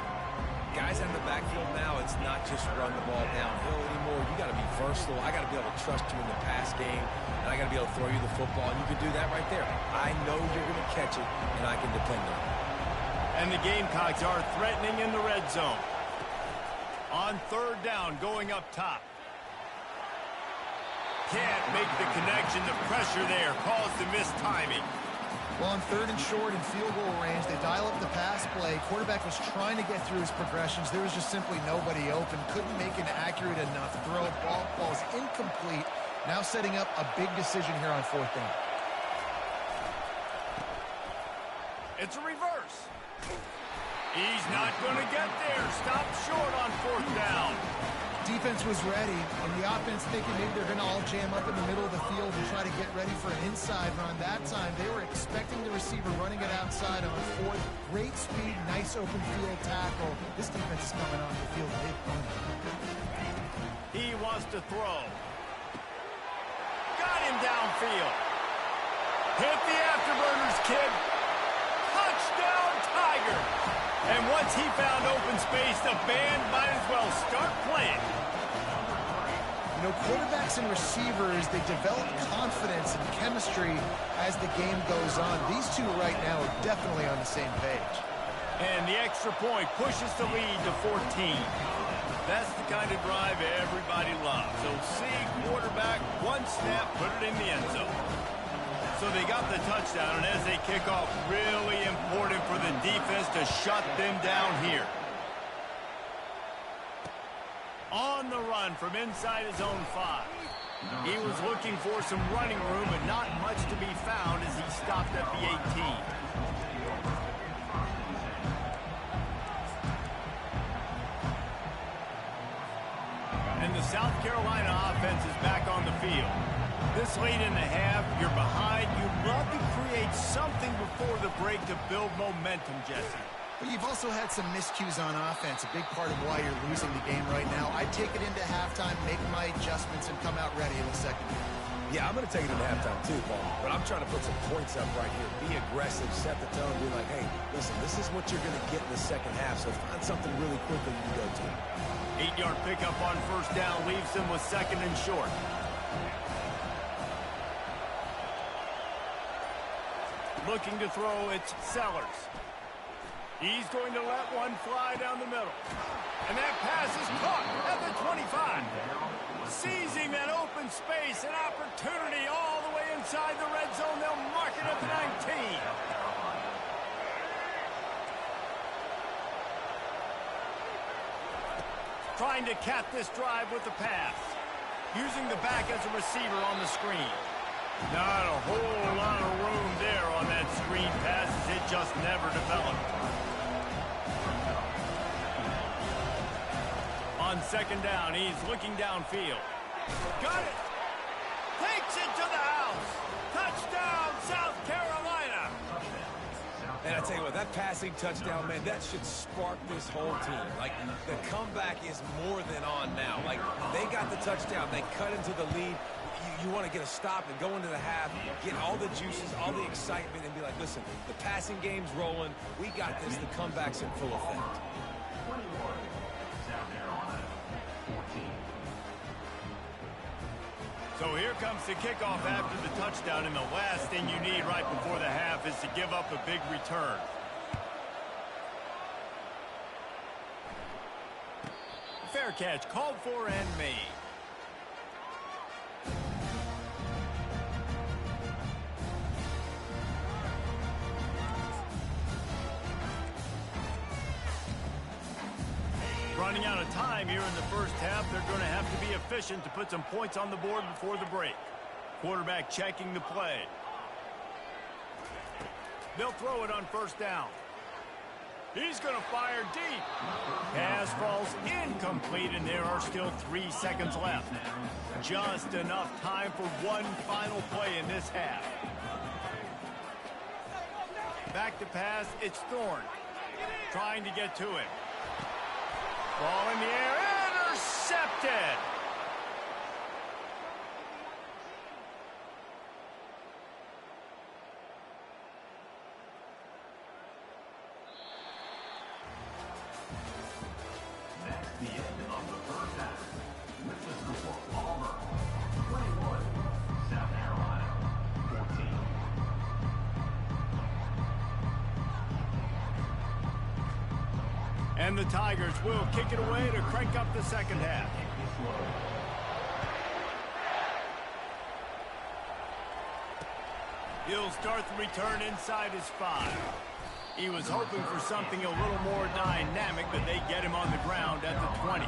Guys in the backfield now, it's not just run the ball downhill anymore. You got to be versatile. I got to be able to trust you in the pass game, and I got to be able to throw you the football, and you can do that right there. I know you're going to catch it, and I can depend on it. And the Gamecocks are threatening in the red zone. On third down, going up top. Can't make the connection. The pressure there caused the missed timing. Well, on third and short and field goal range, they dial up the pass play. Quarterback was trying to get through his progressions. There was just simply nobody open. Couldn't make an accurate enough throw. Ball's incomplete. Now setting up a big decision here on fourth down. It's a reverse. He's not going to get there. Stop short on fourth down. Defense was ready, and the offense thinking maybe they're going to all jam up in the middle of the field and try to get ready for an inside run. That time, they were expecting the receiver running it outside on fourth. Great speed, nice open field tackle. This defense is coming off the field. They've run. He wants to throw. Got him downfield. Hit the afterburners, kid. Touchdown, Tiger. And once he found open space, the band might as well start playing. You know, quarterbacks and receivers, they develop confidence and chemistry as the game goes on. These two right now are definitely on the same page. And the extra point pushes the lead to 14. That's the kind of drive everybody loves. So see quarterback, one snap, put it in the end zone. So they got the touchdown, and as they kick off, really important for the defense to shut them down here. On the run from inside his own 5. He was looking for some running room, but not much to be found as he stopped at the 18. And the South Carolina offense is back on the field. This late in the half, you're behind. You love to create something before the break to build momentum, Jesse. But you've also had some miscues on offense, a big part of why you're losing the game right now. I'd take it into halftime, make my adjustments, and come out ready in the second half. Yeah, I'm going to take it into halftime too, Paul. But I'm trying to put some points up right here. Be aggressive, set the tone, be like, hey, listen, this is what you're going to get in the second half, so find something really quickly you can go to. 8-yard pickup on first down leaves them with second and short. Looking to throw, it's Sellers. He's going to let one fly down the middle. And that pass is caught at the 25. Seizing that open space, an opportunity all the way inside the red zone. They'll mark it at the 19. Trying to cap this drive with the pass. Using the back as a receiver on the screen. Not a whole lot of room there on that screen pass as it just never developed. On second down, he's looking downfield. Got it! Takes it to the house! Touchdown, South Carolina! And I tell you what, that passing touchdown, man, that should spark this whole team. Like, the comeback is more than on now. Like, they got the touchdown. They cut into the lead. You want to get a stop and go into the half, get all the juices, all the excitement, and be like, listen, the passing game's rolling. We got this. The comeback's in full effect. 21, South Carolina, 14. So here comes the kickoff after the touchdown, and the last thing you need right before the half is to give up a big return. Fair catch called for and made. Running out of time here in the first half. They're going to have to be efficient to put some points on the board before the break. Quarterback checking the play. They'll throw it on first down. He's going to fire deep. Pass falls incomplete, and there are still 3 seconds left. Just enough time for one final play in this half. Back to pass, it's Thorne. Trying to get to it. Ball in the air, intercepted. That's the end of the first half. With the score And the Tigers will kick it away to crank up the second half. He'll start the return inside his 5. He was hoping for something a little more dynamic, but they get him on the ground at the 20.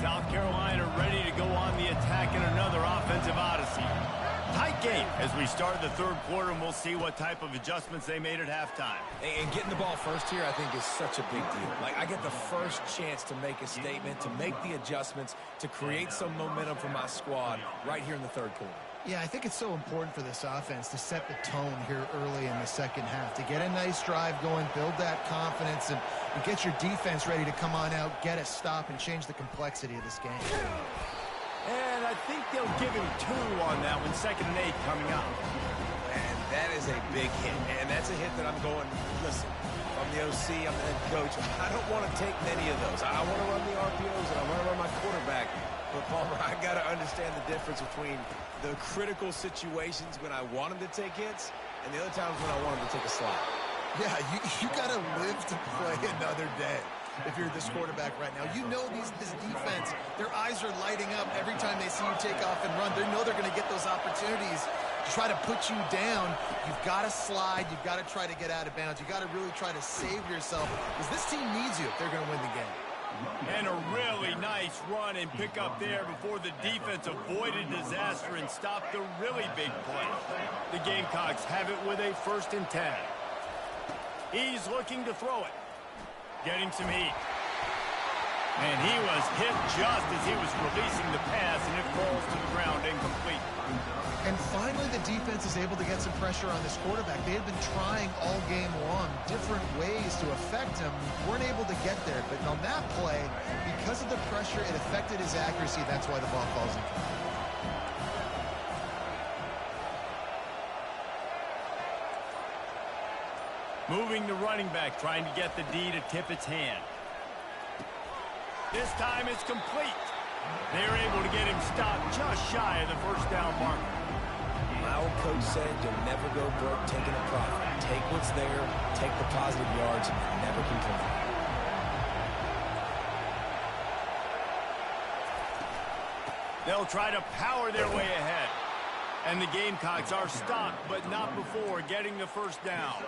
South Carolina ready to go on the attack in another offensive odyssey. Tight game as we start the third quarter, and we'll see what type of adjustments they made at halftime. And getting the ball first here, I think, is such a big deal. Like, I get the first chance to make a statement, to make the adjustments, to create some momentum for my squad right here in the third quarter. Yeah, I think it's so important for this offense to set the tone here early in the second half, to get a nice drive going, build that confidence, and get your defense ready to come on out, get a stop, and change the complexity of this game. And I think they'll give him 2 on that one, 2nd and 8 coming up. And that is a big hit, and that's a hit that I'm going, listen, I'm the OC, I'm the head coach. I don't want to take many of those. I want to run the RPOs, and I want to run my quarterback. But, Palmer, I got to understand the difference between the critical situations when I want him to take hits and the other times when I want him to take a slide. Yeah, you got to live to play another day if you're this quarterback right now. You know this defense, their eyes are lighting up every time they see you take off and run. They know they're going to get those opportunities to try to put you down. You've got to slide. You've got to try to get out of bounds. You've got to really try to save yourself because this team needs you if they're going to win the game. And a really nice run and pick up there before the defense avoided disaster and stopped the really big play. The Gamecocks have it with a 1st and 10. He's looking to throw it. Getting some heat. And he was hit just as he was releasing the pass, and it falls to the ground incomplete. And finally, the defense is able to get some pressure on this quarterback. They had been trying all game long different ways to affect him. Weren't able to get there. But on that play, because of the pressure, it affected his accuracy. That's why the ball falls incomplete. Moving the running back, trying to get the D to tip its hand. This time it's complete. They're able to get him stopped just shy of the 1st down marker. My old coach said you'll never go broke taking a profit. Take what's there, take the positive yards, and never complain. They'll try to power their way ahead. And the Gamecocks are stopped, but not before getting the 1st down.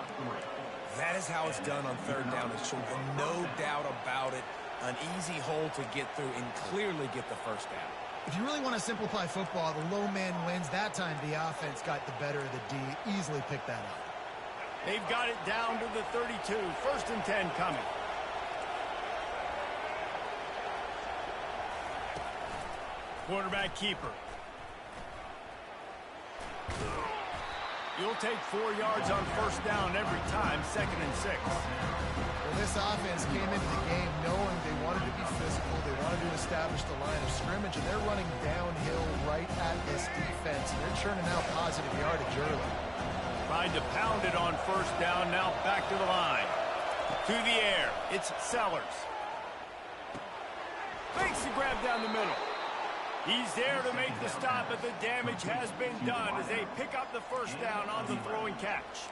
That is how it's done on 3rd down. It's no doubt about it. An easy hole to get through and clearly get the 1st down. If you really want to simplify football, the low man wins. That time the offense got the better of the D. Easily picked that up. They've got it down to the 32. 1st and 10 coming. Quarterback keeper. You'll take 4 yards on 1st down every time, 2nd and 6. Well, this offense came into the game knowing they wanted to be physical. They wanted to establish the line of scrimmage, and they're running downhill right at this defense. They're churning out positive yardage early. Tried to pound it on 1st down, now back to the line. To the air, it's Sellers. Makes the grab down the middle. He's there to make the stop, but the damage has been done as they pick up the 1st down on the throwing catch.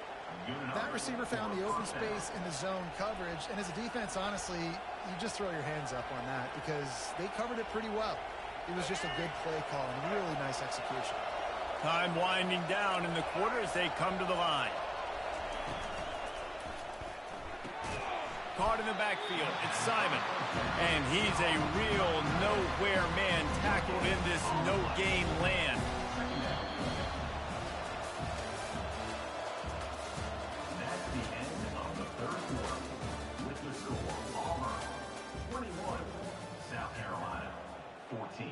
That receiver found the open space in the zone coverage, and as a defense, honestly, you just throw your hands up on that because they covered it pretty well. It was just a good play call and really nice execution. Time winding down in the quarter as they come to the line. Caught in the backfield, it's Simon. And he's a real nowhere man tackled in this no-gain land. That's the end of the 3rd quarter. With the score, Palmer 21, South Carolina 14.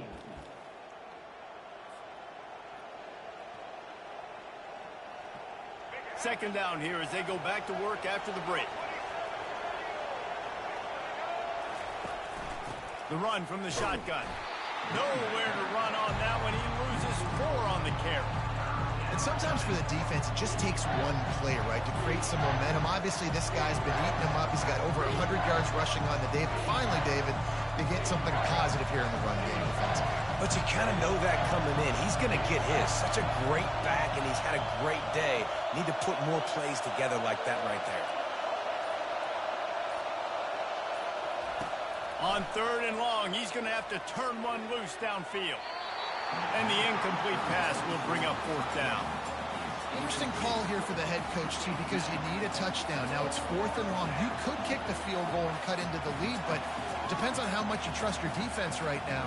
Second down here as they go back to work after the break. The run from the shotgun. Nowhere to run on that one. He loses 4 on the carry. And And sometimes for the defense, it just takes one play, right, to create some momentum. Obviously, this guy's been eating him up. He's got over 100 yards rushing on the day. But finally, David, they get something positive here in the run game defensively. But you kind of know that coming in. He's going to get his. Such a great back, and he's had a great day. Need to put more plays together like that right there. On 3rd and long, he's going to have to turn one loose downfield. And the incomplete pass will bring up 4th down. Interesting call here for the head coach, too, because you need a touchdown. Now it's 4th and long. You could kick the field goal and cut into the lead, but it depends on how much you trust your defense right now.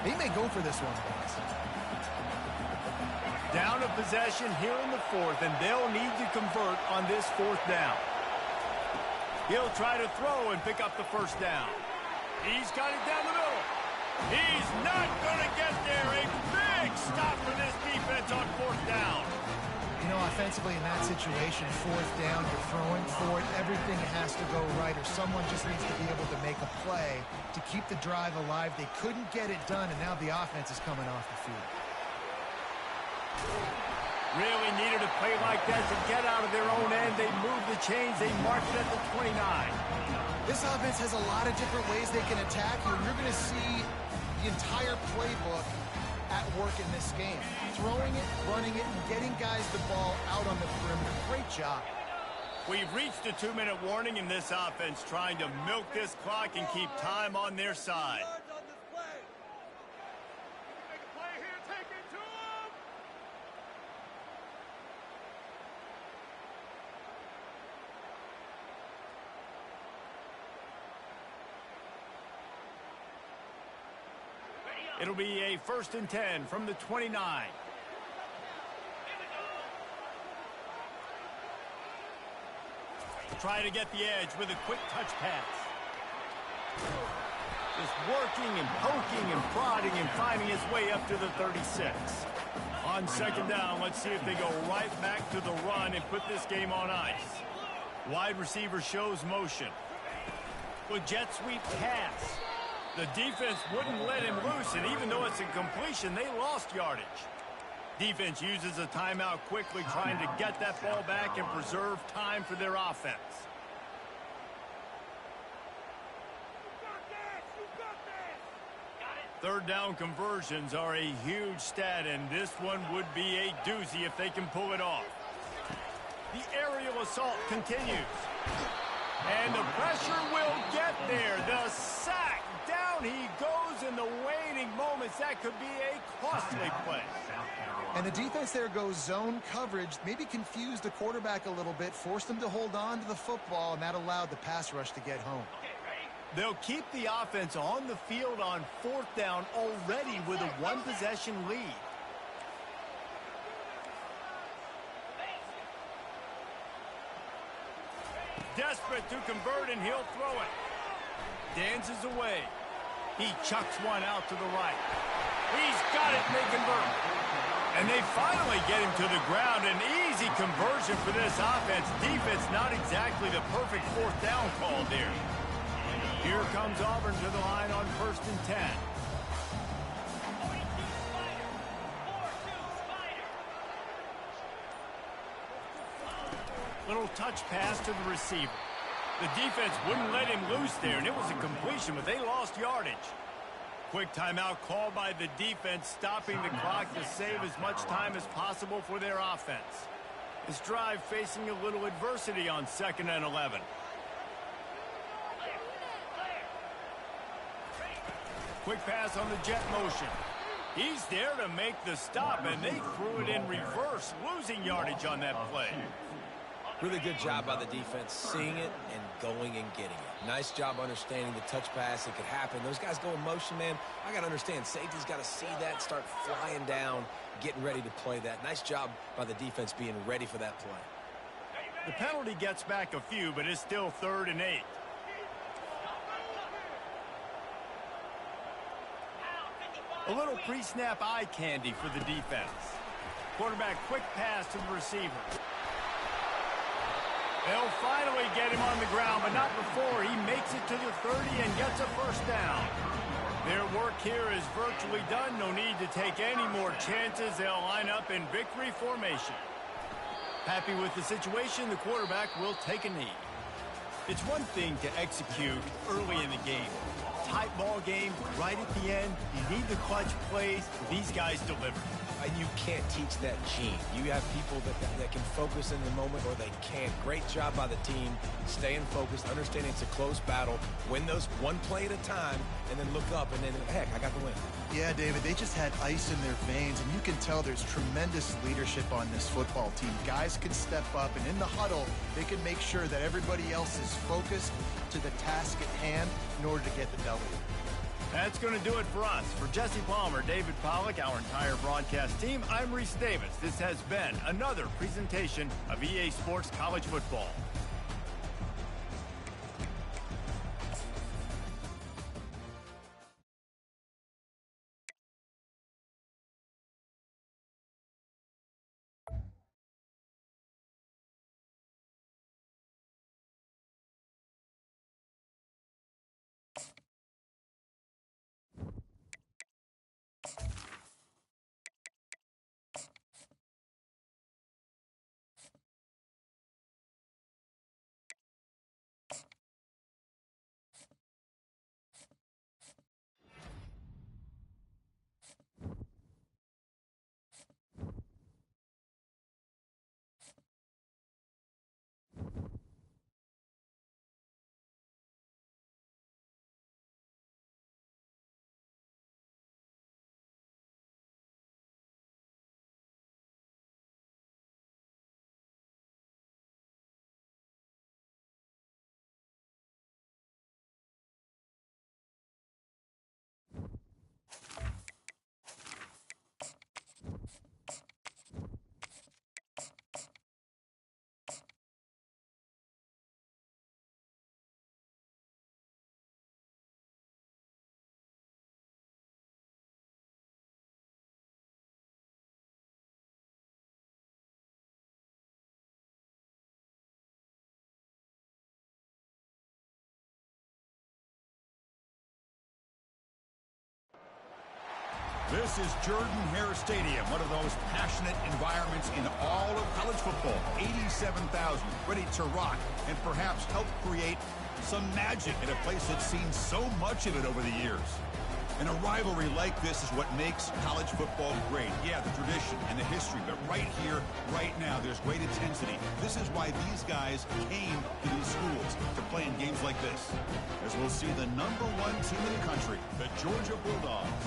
They may go for this one, guys. Down of possession here in the 4th, and they'll need to convert on this 4th down. He'll try to throw and pick up the 1st down. He's got it down the middle. He's not going to get there. A big stop for this defense on 4th down. You know, offensively in that situation, 4th down, you're throwing for it. Everything has to go right, or someone just needs to be able to make a play to keep the drive alive. They couldn't get it done, and now the offense is coming off the field. Really needed a play like that to get out of their own end. They moved the chains. They marked it at the 29. This offense has a lot of different ways they can attack you, and you're going to see the entire playbook at work in this game. Throwing it, running it, and getting guys the ball out on the perimeter. Great job. We've reached a 2-minute warning in this offense, trying to milk this clock and keep time on their side. It'll be a 1st and 10 from the 29. Try to get the edge with a quick touch pass. Just working and poking and prodding and finding his way up to the 36. On 2nd down, let's see if they go right back to the run and put this game on ice. Wide receiver shows motion. With jet sweep pass. The defense wouldn't let him loose, and even though it's a completion, they lost yardage. Defense uses a timeout quickly, trying to get that ball back and preserve time for their offense. Third down conversions are a huge stat, and this one would be a doozy if they can pull it off. The aerial assault continues. And the pressure will get there. The sack. Down he goes in the waning moments. That could be a costly play. And the defense there goes zone coverage, maybe confused the quarterback a little bit, forced him to hold on to the football, and that allowed the pass rush to get home. They'll keep the offense on the field on 4th down already with a 1-possession lead. Desperate to convert, and he'll throw it. Dances away. He chucks one out to the right. He's got it, and they convert. And they finally get him to the ground. An easy conversion for this offense. Defense not exactly the perfect 4th down call there. Here comes Auburn to the line on 1st and 10. Little touch pass to the receiver. The defense wouldn't let him loose there, and it was a completion, but they lost yardage. Quick timeout called by the defense, stopping the clock to save as much time as possible for their offense. This drive facing a little adversity on 2nd and 11. Quick pass on the jet motion. He's there to make the stop, and they threw it in reverse, losing yardage on that play. Really good job by the defense, seeing it and going and getting it. Nice job understanding the touch pass that could happen. Those guys go in motion, man. I got to understand, safety's got to see that, start flying down, getting ready to play that. Nice job by the defense being ready for that play. The penalty gets back a few, but it's still 3rd and 8. A little pre-snap eye candy for the defense. Quarterback quick pass to the receiver. They'll finally get him on the ground, but not before he makes it to the 30 and gets a 1st down. Their work here is virtually done. No need to take any more chances. They'll line up in victory formation. Happy with the situation, the quarterback will take a knee. It's one thing to execute early in the game. Tight ball game, right at the end. You need the clutch plays. These guys deliver. And you can't teach that gene. You have people that can focus in the moment or they can't. Great job by the team, staying focused, understanding it's a close battle, win those one play at a time, and then look up, and then, heck, I got the win. Yeah, David, they just had ice in their veins, and you can tell there's tremendous leadership on this football team. Guys can step up, and in the huddle, they can make sure that everybody else is focused to the task at hand in order to get the W. That's going to do it for us. For Jesse Palmer, David Pollack, our entire broadcast team, I'm Reese Davis. This has been another presentation of EA Sports College Football. This is Jordan-Hare Stadium, one of those passionate environments in all of college football. 87,000 ready to rock and perhaps help create some magic in a place that's seen so much of it over the years. And a rivalry like this is what makes college football great. Yeah, the tradition and the history, but right here, right now, there's great intensity. This is why these guys came to these schools to play in games like this. As we'll see the #1 team in the country, the Georgia Bulldogs,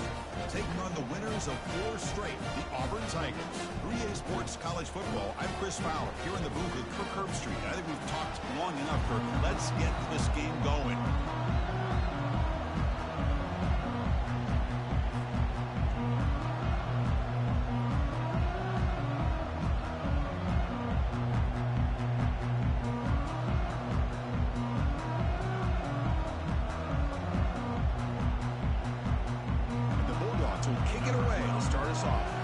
taking on the winners of 4 straight, the Auburn Tigers. For EA Sports College Football, I'm Chris Fowler, here in the booth with Kirk Herbstreit. I think we've talked long enough, Kirk. Let's get this game going. Kick it away to start us off.